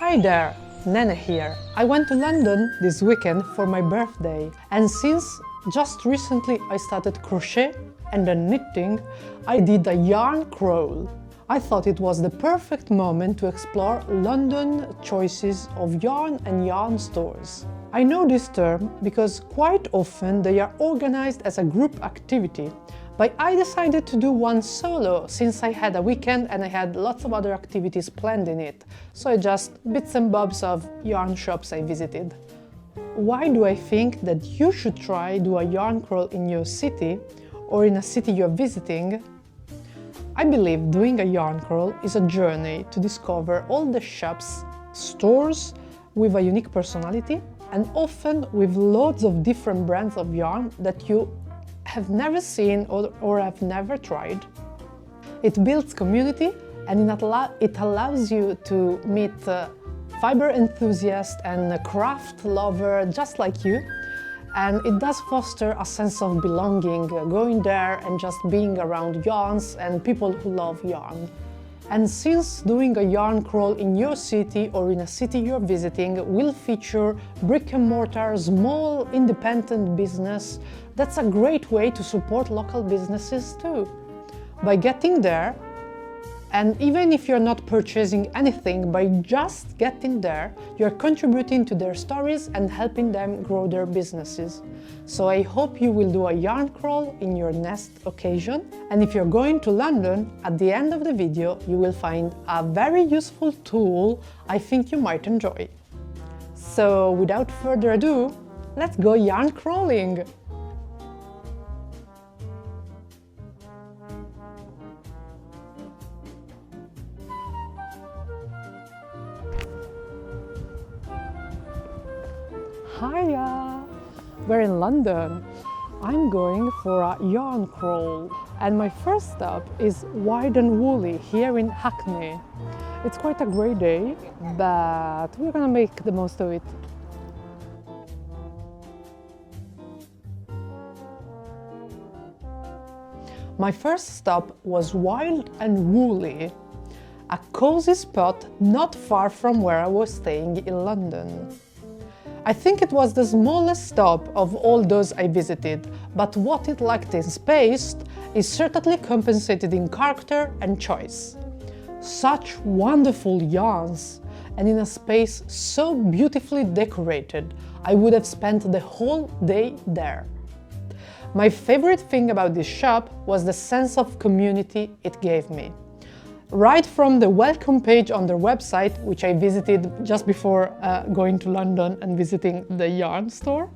Hi there, Nene here. I went to London this weekend for my birthday, and since just recently I started crochet and then knitting, I did a yarn crawl. I thought it was the perfect moment to explore London choices of yarn and yarn stores. I know this term because quite often they are organized as a group activity, but I decided to do one solo since I had a weekend and I had lots of other activities planned in it, so I just bits and bobs of yarn shops I visited. Why do I think that you should try do a yarn crawl in your city or in a city you're visiting? I believe doing a yarn crawl is a journey to discover all the shops, stores with a unique personality and often with loads of different brands of yarn that you have never seen or have never tried. It builds community and it allows you to meet fiber enthusiasts and craft lover just like you, and it does foster a sense of belonging, going there and just being around yarns and people who love yarn. And since doing a yarn crawl in your city or in a city you're visiting will feature brick-and-mortar, small independent business, that's a great way to support local businesses too. By getting there, and even if you're not purchasing anything, by just getting there, you're contributing to their stories and helping them grow their businesses. So I hope you will do a yarn crawl in your next occasion. And if you're going to London, at the end of the video, you will find a very useful tool I think you might enjoy. So without further ado, let's go yarn crawling! Hiya! We're in London. I'm going for a yarn crawl and my first stop is Wide and Woolly here in Hackney. It's quite a grey day, but we're gonna make the most of it. My first stop was Wild and Woolly, a cozy spot not far from where I was staying in London. I think it was the smallest stop of all those I visited, but what it lacked in space is certainly compensated in character and choice. Such wonderful yarns, and in a space so beautifully decorated, I would have spent the whole day there. My favorite thing about this shop was the sense of community it gave me. Right from the welcome page on their website, which I visited just before going to London and visiting the yarn store.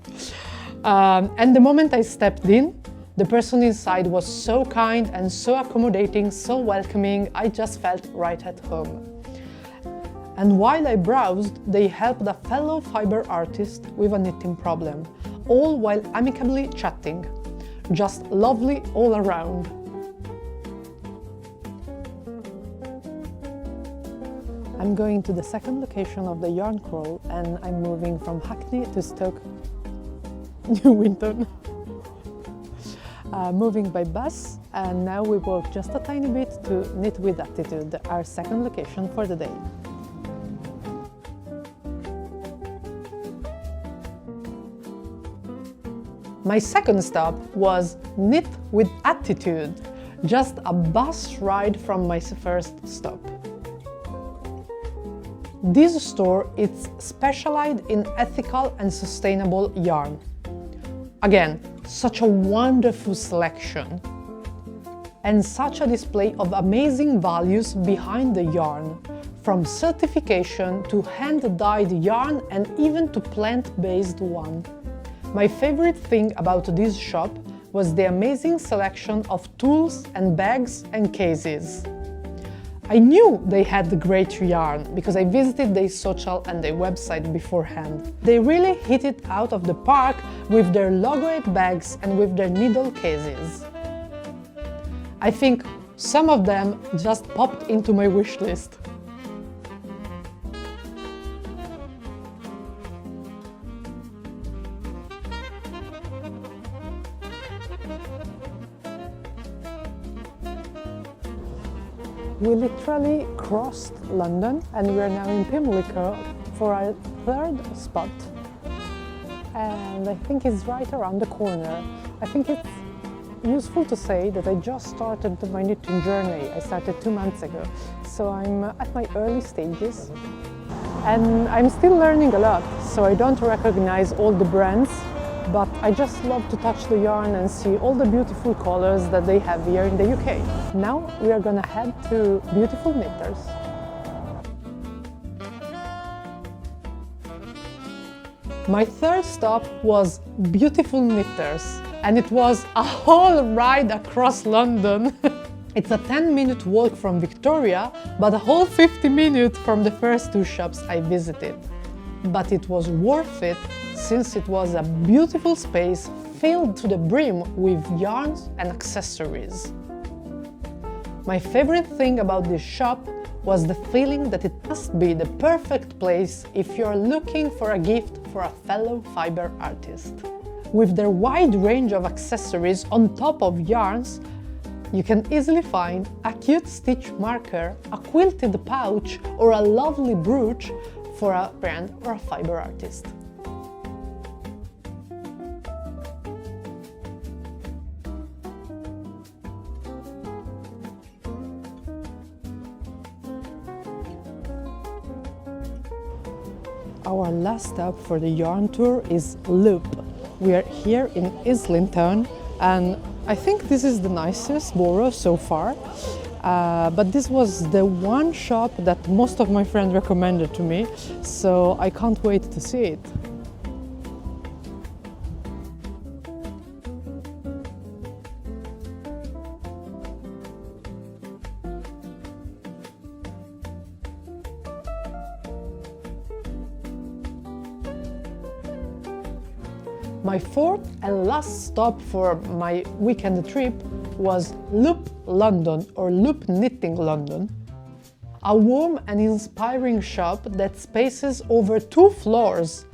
And the moment I stepped in, the person inside was so kind and so accommodating, so welcoming, I just felt right at home. And while I browsed, they helped a fellow fiber artist with a knitting problem, all while amicably chatting. Just lovely all around. I'm going to the second location of the yarn crawl and I'm moving from Hackney to Stoke Newington. Moving by bus, and now we walk just a tiny bit to Knit with Attitude, our second location for the day. My second stop was Knit with Attitude, just a bus ride from my first stop. This store is specialized in ethical and sustainable yarn. Again, such a wonderful selection and such a display of amazing values behind the yarn, from certification to hand-dyed yarn and even to plant-based one. My favorite thing about this shop was the amazing selection of tools and bags and cases. I knew they had the great yarn because I visited their social and their website beforehand. They really hit it out of the park with their logoed bags and with their needle cases. I think some of them just popped into my wish list. We literally crossed London and we are now in Pimlico for our third spot. And I think it's right around the corner. I think it's useful to say that I just started my knitting journey. I started 2 months ago, so I'm at my early stages. And I'm still learning a lot, so I don't recognize all the brands, but I just love to touch the yarn and see all the beautiful colors that they have here in the UK. Now we are gonna head to Beautiful Knitters. My third stop was Beautiful Knitters, and it was a whole ride across London. It's a 10-minute walk from Victoria, but a whole 50 minutes from the first 2 shops I visited. But it was worth it, since it was a beautiful space filled to the brim with yarns and accessories. My favorite thing about this shop was the feeling that it must be the perfect place if you're looking for a gift for a fellow fiber artist. With their wide range of accessories on top of yarns, you can easily find a cute stitch marker, a quilted pouch, or a lovely brooch for a brand or a fiber artist. Our last stop for the yarn tour is Loop. We are here in Islington, and I think this is the nicest borough so far. But this was the one shop that most of my friends recommended to me, so I can't wait to see it. My fourth and last stop for my weekend trip was Loop London, or Loop Knitting London. A warm and inspiring shop that spaces over 2 floors.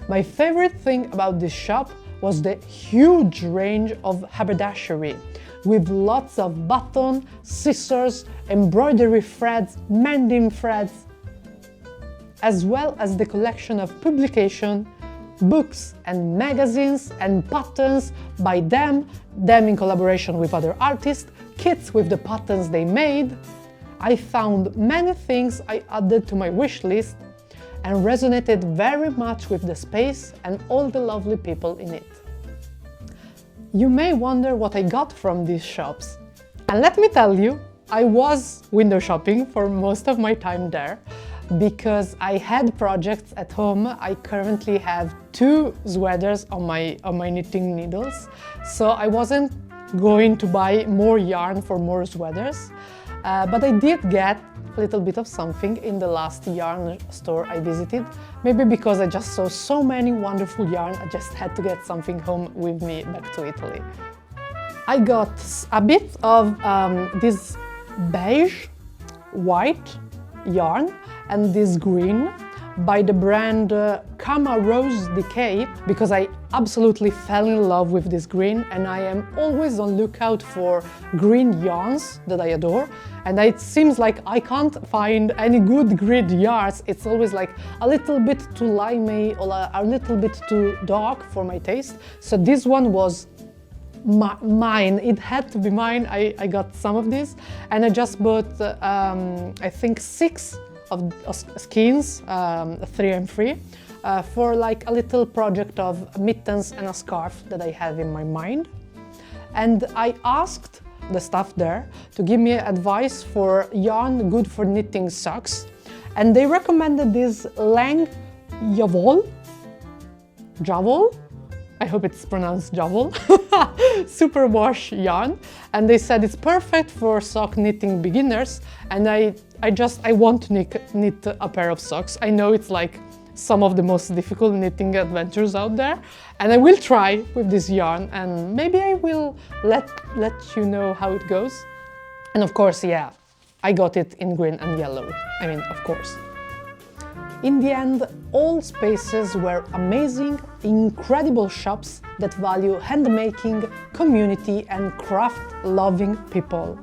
My favorite thing about this shop was the huge range of haberdashery, with lots of button, scissors, embroidery threads, mending threads, as well as the collection of publication, books and magazines and patterns by them in collaboration with other artists, kits with the patterns they made. I found many things I added to my wish list and resonated very much with the space and all the lovely people in it. You may wonder what I got from these shops. And let me tell you, I was window shopping for most of my time there, because I had projects at home. I currently have 2 sweaters on my knitting needles, so I wasn't going to buy more yarn for more sweaters, but I did get a little bit of something in the last yarn store I visited. Maybe because I just saw so many wonderful yarn, I just had to get something home with me back to Italy. I got a bit of this beige, white yarn and this green by the brand Kama Rose Decay, because I absolutely fell in love with this green, and I am always on lookout for green yarns that I adore, and it seems like I can't find any good green yarns. It's always like a little bit too limey or a little bit too dark for my taste, so this one was mine. It had to be mine. I got some of this, and I just bought I think 6 of skeins, 3 and 3, for like a little project of mittens and a scarf that I have in my mind. And I asked the staff there to give me advice for yarn good for knitting socks, and they recommended this Lang Jawohl, I hope it's pronounced Jawohl, superwash yarn, and they said it's perfect for sock knitting beginners, and I want to knit a pair of socks. I know it's like some of the most difficult knitting adventures out there, and I will try with this yarn, and maybe I will let you know how it goes. And of course, yeah, I got it in green and yellow. I mean, of course. In the end, all spaces were amazing, incredible shops that value handmaking, community and craft-loving people.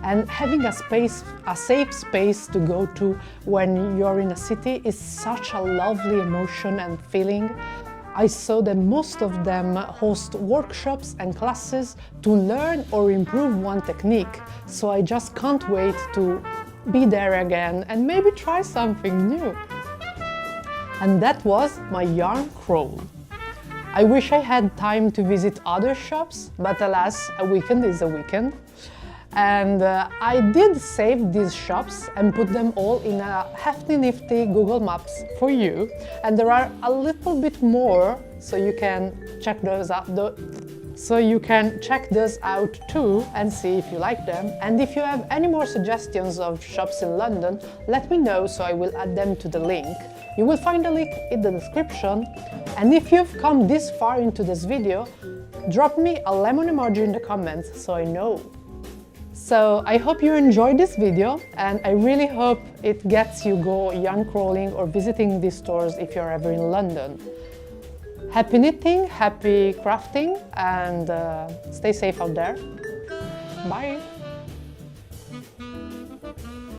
And having a safe space to go to when you're in a city is such a lovely emotion and feeling. I saw that most of them host workshops and classes to learn or improve one technique, so I just can't wait to be there again and maybe try something new. And that was my yarn crawl. I wish I had time to visit other shops, but alas, a weekend is a weekend. And I did save these shops and put them all in a hefty nifty Google Maps for you. And there are a little bit more, so you can check those out. Too and see if you like them. And if you have any more suggestions of shops in London, let me know so I will add them to the link. You will find the link in the description. And if you've come this far into this video, drop me a lemon emoji in the comments so I know. So I hope you enjoyed this video, and I really hope it gets you go yarn crawling or visiting these stores if you're ever in London. Happy knitting, happy crafting, and stay safe out there. Bye!